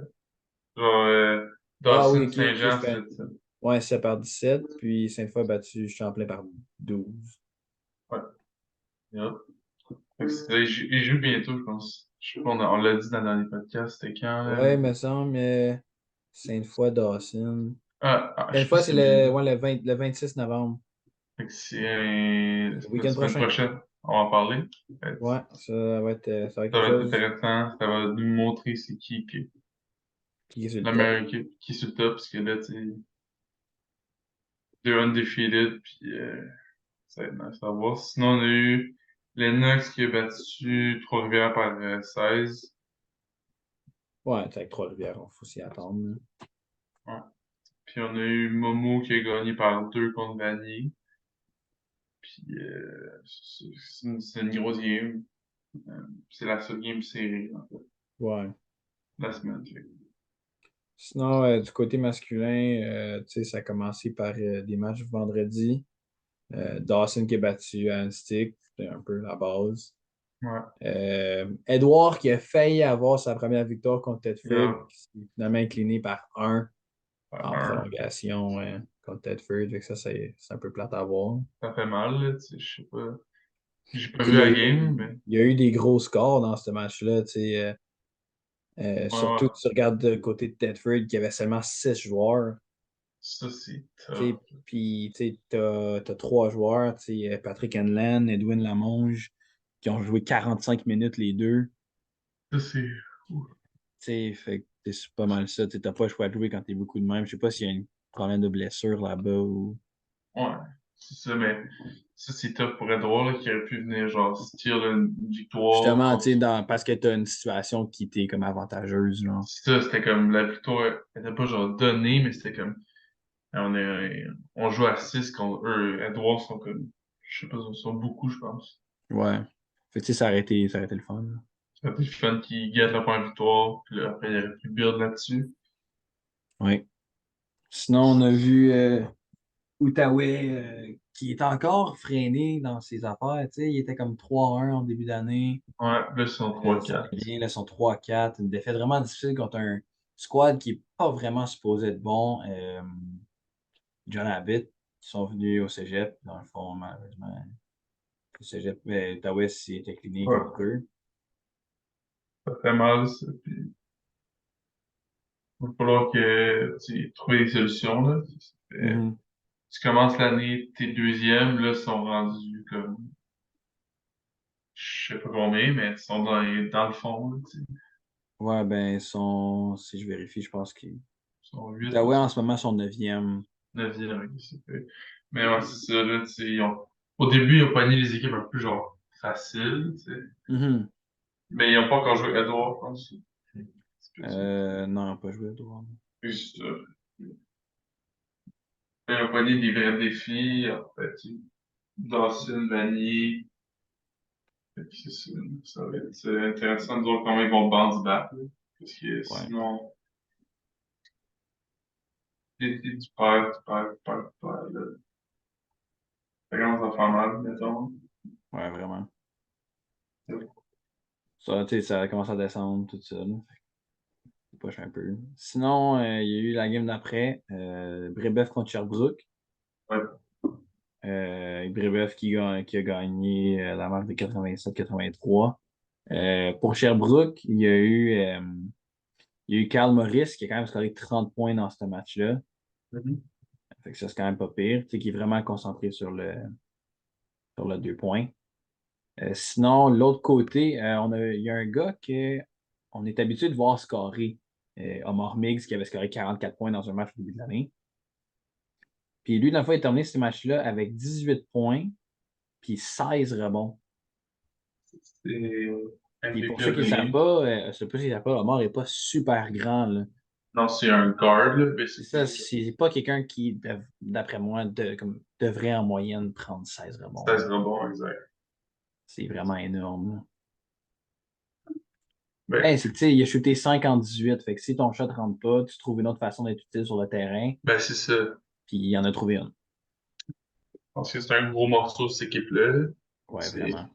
Genre, Ah oui, Dawson ok, ok, Saint-Jean, c'est ça. ouais, c'est par 17. Puis Sainte-Foy a battu Champlain par 12. Ouais. Yep. Fait que il joue bientôt, je pense. Je sais pas, on l'a dit dans le dernier podcast, c'était quand, là? Ouais, me semble, Sainte-Foy, Dawson. Je sais pas Sainte-Foy, si c'est c'est bien. le 26 novembre. Fait que c'est Le la week-end semaine prochain. prochaine, on va en parler. Fait que Ouais, ça va être ça quelque va être chose intéressant, ça va nous montrer c'est qui qui est sur le la top. meilleure équipe, qui est sur le top, parce que là, tu sais, deux undefeated, puis ça va être nice à voir. Sinon, on a eu Lennox qui a battu Trois-Rivières par 16. Ouais, c'est avec Trois-Rivières, il faut s'y attendre. Là. Ouais. Puis on a eu Momo qui a gagné par 2 contre Vanier. Puis c'est une grosse game. C'est la seule game serrée, en fait, Ouais. la semaine. Fait. Sinon, du côté masculin, tu sais, ça a commencé par des matchs vendredi. Dawson qui a battu un stick, c'était un peu la base. Ouais. Edouard qui a failli avoir sa première victoire contre Tedford, Yeah. qui s'est finalement incliné par 1 en Un, prolongation contre Tedford. Fait que ça, c'est un peu plate à voir. ça fait mal, là, tu sais, je sais pas. J'ai pas Tu sais, vu la game, mais il y a eu des gros scores dans ce match-là. Tu sais, ouais, surtout, ouais. tu regardes du côté de Tedford, qui avait seulement 6 joueurs. Ça, c'est Tu top. sais, puis, tu sais, t'as 3 joueurs, tu sais, Patrick Henlan, Edwin Lamonge, qui ont joué 45 minutes les deux. Ça, c'est. Tu sais, fait que c'est pas mal ça. Tu sais, t'as pas le choix de jouer quand t'es beaucoup de même. Je sais pas s'il y a un problème de blessure là-bas ou. Ouais, c'est ça, mais ça, c'est top pour être drôle, là, qui aurait pu venir, genre, se tirer une victoire Justement, tu contre. sais, parce que t'as une situation qui t'est comme avantageuse, genre. Ça, c'était comme la victoire, elle était pas genre donnée, mais c'était comme. On joue à 6 contre eux. Edwards sont comme. Je sais pas, ils sont beaucoup, je pense. Ouais. Fait que, tu sais, ça aurait été le fun. Là. t'as des fans qui guettent la première victoire, puis là, après, il aurait pu build là-dessus. Oui. Sinon, on a vu Outaouais qui est encore freiné dans ses affaires. Tu sais, il était comme 3-1 en début d'année. Ouais, là, ils sont Ça allait 3-4. bien, là, ils sont 3-4. Une défaite vraiment difficile contre un squad qui n'est pas vraiment supposé être bon. John Abbott, qui sont venus au cégep. Dans le fond, malheureusement, le cégep, Outaouais s'est incliné Ouais, contre eux. ça fait mal, ça. Puis, il va falloir que tu trouves des solutions, là. Mhm. Tu commences l'année, t'es deuxième, là, ils sont rendus comme, je sais pas combien, mais ils sont dans le fond, là, tu sais. Ouais, ben, si je vérifie, je pense qu'ils. Ils sont 8 ou Outaouais, en ce moment, sont 9e. 9e, ok, c'est fait. Mais ouais, c'est ça, là, tu sais, au début, ils ont pogné les équipes un peu, genre, faciles, tu sais. Mhm. Mais ils n'ont pas encore joué Edouard, je pense. C'est plus ça. Non, pas joué au droit. Juste, ils ont pogné des vrais défis, en fait. Dawson, Vanier. Fait que c'est ça. Ça va être intéressant de voir comment ils vont bounce back, là. Parce que Ouais, sinon, tu perds, tu perds, tu perds, tu perds, là. Ça commence à faire mal, mettons. ouais, vraiment. Ça, tu sais, ça commence à descendre, tout ça, là. Ça push un peu. Sinon, il y a eu la game d'après, Brébeuf contre Sherbrooke. Ouais. Brébeuf qui a gagné la marque de 87-83. Pour Sherbrooke, il y a eu Carl Maurice qui a quand même scoré 30 points dans ce match-là. Mhm. Fait que ça, c'est quand même pas pire. Tu sais, qui est vraiment concentré sur le 2 points. Sinon, l'autre côté, il y a un gars que on est habitué de voir scorer. Omar Miggs qui avait scoré 44 points dans un match au début de l'année. Puis lui, dans le fond, il a terminé ce match-là avec 18 points, puis 16 rebonds. C'est Puis pour MVP ceux of qui the ne savent game. pas, Omar n'est pas super grand, là. Non, c'est un guard, là, C'est ça, basically. c'est pas quelqu'un qui, d'après moi, devrait en moyenne prendre 16 rebonds, 16 là. rebonds, exact. C'est vraiment énorme, là. Ben, Ben, c'est que, tu sais, il a shooté 5 en 18. Fait que si ton shot ne rentre pas, tu trouves une autre façon d'être utile sur le terrain. ben c'est ça. Je Puis il en a trouvé une. pense que c'est un gros morceau, cette équipe-là, là. Ouais, C'est, vraiment.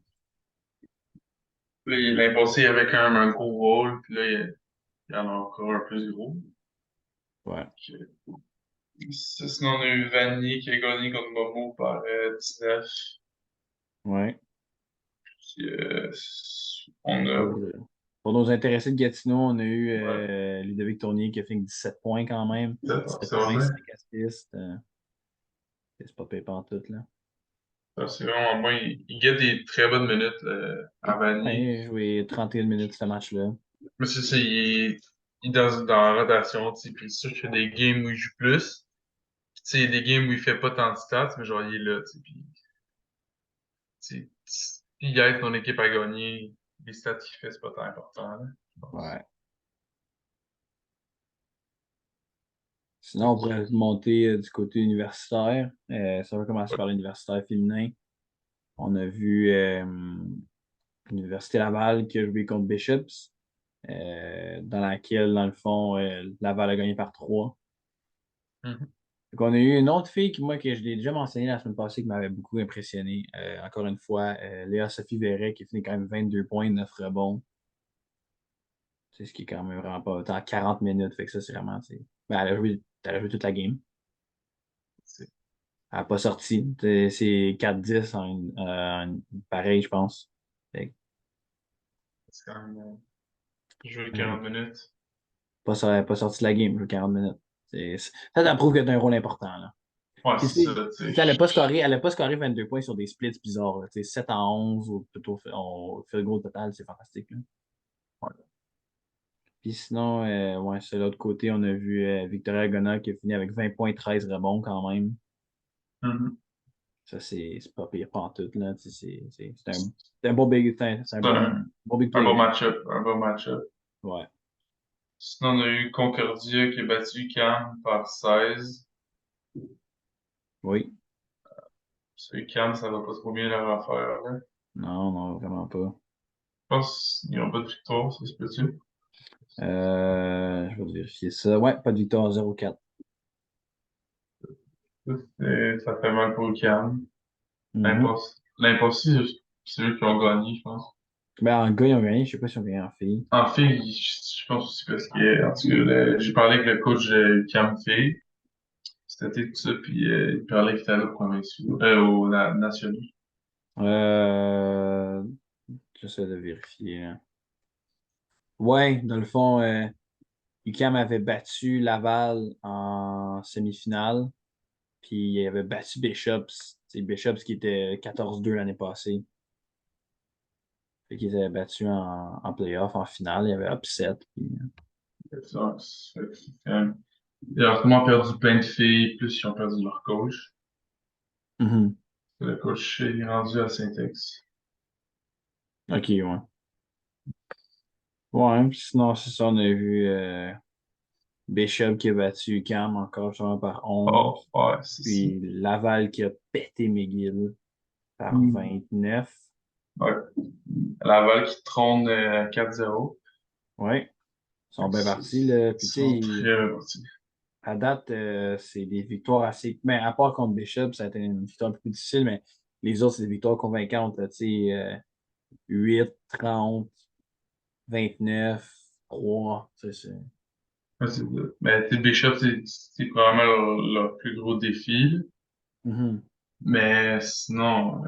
là, l'année passée, il avait quand même un gros rôle, puis là, il y en a encore un plus gros. Ouais. Sinon, on a eu Vanny qui a gagné contre Momo par 19. Ouais. Puis, on a. Pour, euh, pour nos intéressés de Gatineau, on a eu Ouais, Ludovic Tournier qui a fait 17 points quand même. 17 c'est points, vraiment, 5 assists. C'est pas pépant tout, là. c'est vraiment bon. Il gagne des très bonnes minutes là, à Ouais, Vanny. il a joué 31 minutes ce match-là. Mais c'est ça, il est dans la rotation, tu sais, puis c'est sûr qu'il y a des games où il joue plus. Puis, tu sais, il y a des games où il fait pas tant de stats, mais genre, il est là, tu sais, puis, tu sais, si il aide ton équipe à gagner, les stats qu'il fait, c'est pas tant important, là, je pense. Ouais. Sinon, on pourrait monter du côté universitaire. Ça va commencer par l'universitaire féminin. On a vu l'Université Laval qui a joué contre Bishops, dans laquelle, dans le fond, Laval a gagné par 3. Mhm. Donc, on a eu une autre fille moi, que je l'ai déjà mentionné la semaine passée qui m'avait beaucoup impressionné. Encore une fois, Léa Sophie Verret qui finit quand même 22 points, 9 rebonds. C'est ce qui est quand même vraiment pas autant 40 minutes. Fait que ça, c'est vraiment. Ben, elle a joué toute la game. C'est Elle n'a pas sorti. C'est 4-10 pareil, je pense. Fait que, c'est quand même, jouer euh, 40 minutes. pas sorti de la game, 40 minutes. Ça prouve que tu as un rôle important. Là. Ouais, Puis, c'est ça, tu tu sais, sais. elle a pas scoré 22 points sur des splits bizarres. Là. Tu sais, 7-11 ou plutôt on fait le goal total, c'est fantastique. Là. Ouais. Puis sinon, ouais, sur l'autre côté, on a vu Victoria Gona qui a fini avec 20 points, 13 rebonds quand même. Mhm. Ça, c'est pas pire pantoute, là. Tu sais, c'est un bon big, c'est un C'est bon big un play, bon là. match-up, un bon match-up. Ouais. Sinon, on a eu Concordia qui a battu Cannes par 16. Oui. Parce que Cannes, ça va pas trop bien leur affaire, là. Non, non, vraiment pas. pense qu'ils n'ont pas de victoire, ça se peut-tu? Je vais vérifier ça. Ouais, pas de victoire 0-4. Ça fait mal pour le Cam. Mhm. L'impossible, c'est eux qui ont gagné, je pense. Ben, en gars, ils ont gagné. Je sais pas si ils ont gagné en filles. En fait, je pense aussi parce que, en tout cas, j'ai parlé avec le coach Cam Fay, c'était tout ça, puis il parlait qu'il était allé au provinciaux, national. Euh, J'essaie de vérifier, hein. Ouais, dans le fond, UQAM avait battu Laval en demi-finale, puis il avait battu Bishops. C'est Bishops qui était 14-2 l'année passée. Fait qu'ils avaient battu en playoff, en finale. Il y avait upset. Puis, Ils ont vraiment perdu plein de filles, plus ils ont perdu leur coach. mhm. Le coach est rendu à Saint-Ex. OK, ouais. Ouais, puis sinon, c'est ça, on a vu Bishop qui a battu UQAM encore justement par Oh, 11. ouais, c'est ça. Puis Laval qui a pété McGill par Hmm. 29. Ouais. Laval qui trône à 4-0. Ouais, ils sont bien Ils partis, là. Puis tu sont sais, très bien partis. à date, c'est des victoires assez. Mais à part contre Bishop, ça a été une victoire un peu plus difficile, mais les autres, c'est des victoires convaincantes, là. Tu sais, 8, 30, 29, 3. Ouais, mais tu sais, Bishop, c'est probablement leur plus gros défi, là. Mhm. Mais sinon,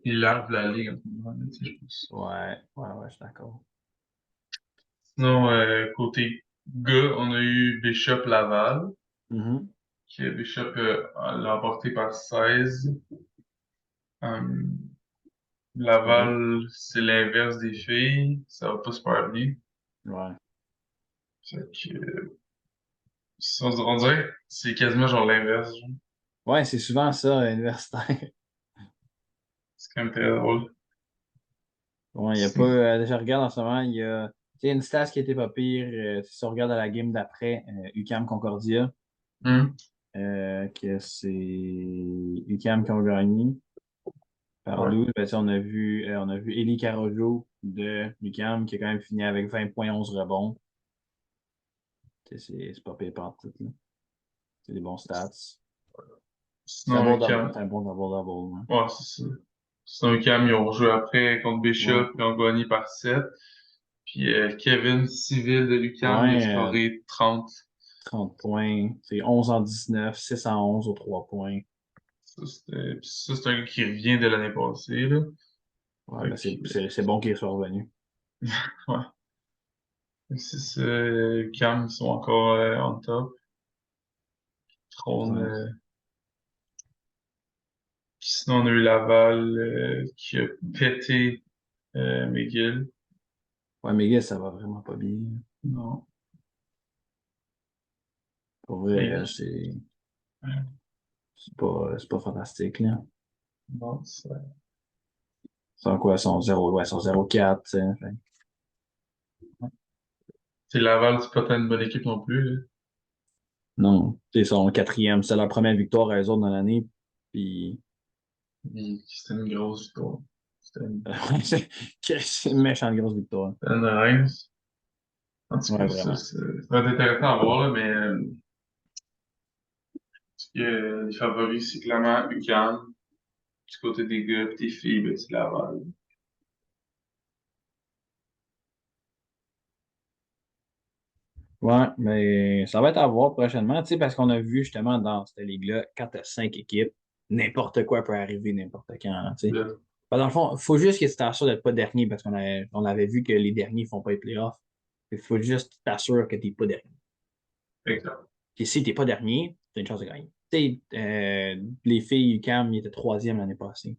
ils lavent la ligue en ce moment, là, tu sais, je pense. Ouais, ouais, ouais, je suis d'accord. Sinon, côté gars, on a eu Bishop Laval, Mhm. qui Bishop l'a emporté par 16. Euh, OK. Laval, c'est l'inverse des filles. Ça va pas super bien. Ouais. Fait que, on dirait que c'est quasiment genre l'inverse, genre. Ouais, c'est souvent ça, universitaire. C'est quand même très drôle. Ouais, il y a pas. Je regarde en ce moment, il y a. Tu sais, une stat qui était pas pire, si on regarde à la game d'après, UQAM Concordia, Hum. que c'est UQAM qui ont gagné. Par Ouais. 12, ben, ça, on a vu Eli Carojo de UQAM qui a quand même fini avec 20 points, 11 rebonds. Tu sais, c'est pas pire partout, là. C'est des bons stats. C'est un Sinon, bon double, UQAM, c'est un bon double-double, hein. ouais, c'est ça. Sinon, UQAM, ils ont joué après contre Ouais. Bishop, ils ont gagné par 7. Puis Kevin Civil de l'UQAM, il a Ouais, scoré 30. 30 points. C'est 11 en 19, 6 en 11 aux 3 points. Puis ça, c'est un gars qui revient de l'année passée, là. Ouais, Fait ben que, c'est bon qu'il soit revenu. ouais. C'est ça, UQAM, ils sont encore on top. Trône, Ouais. puis sinon, on a eu Laval qui a pété McGill. Ouais, mais gars, ça va vraiment pas bien. Non. Pour vrai, Et, c'est pas fantastique, là. non, C'est en quoi? Ils sont 0, ouais, ils sont 0-4, tu sais. c'est Laval, c'est pas tant une bonne équipe non plus, là. Non, tu sais, ils sont quatrième. C'est leur première victoire à eux autres dans l'année. Puis, C'était une grosse victoire. C'était une, c'est une méchante grosse victoire. c'était une rince. En tout Ouais, cas, vraiment. ça va être intéressant à voir, là, mais les favoris, c'est clairement UQAM. Du côté des gars, pis des filles, ben, c'est Laval. Ouais, mais ça va être à voir prochainement, tu sais, parce qu'on a vu justement dans cette ligue-là, quand tu as 5 équipes, n'importe quoi peut arriver n'importe quand, tu sais. Là, Ben, dans le fond, il faut juste que tu t'assures d'être pas dernier parce on avait vu que les derniers font pas les playoffs. Il faut juste t'assurer que tu n'es pas dernier. exact. Puis si tu n'es pas dernier, tu as une chance de gagner. Tu sais, les filles UQAM, ils étaient troisième l'année passée.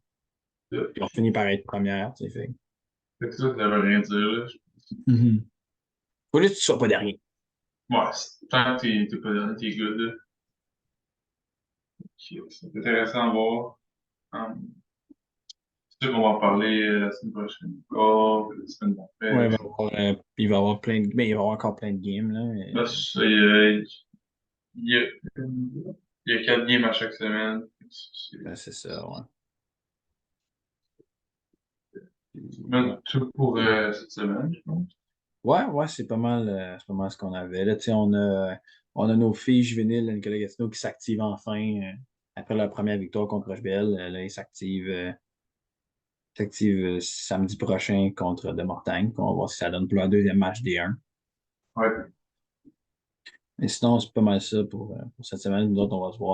Là, Puis on finit par être première, tu sais. fait que ça veut rien dire, là. Mhm. Faut juste que tu sois pas dernier. Ouais, tant que t'es pas dans tes gars, là. C'est intéressant à voir. Hum, c'est sûr qu'on va en parler la semaine prochaine. Oh, la semaine Ouais, d'après. il va y avoir plein de, mais il va y avoir encore plein de games, là. Là, il y a, il y a 4 games à chaque semaine. Ben, c'est ça, ouais. Ouais, Tout pour cette semaine, je pense. ouais, c'est pas mal ce qu'on avait. Là, tu sais, on a nos filles juvéniles de Nicolas Gatineau qui s'activent enfin après leur première victoire contre Rochebelle. Là, ils s'activent samedi prochain contre De Mortagne. On va voir si ça donne pour leur deuxième match D1. Ouais. Mais sinon, c'est pas mal ça pour cette semaine. Nous autres, on va se voir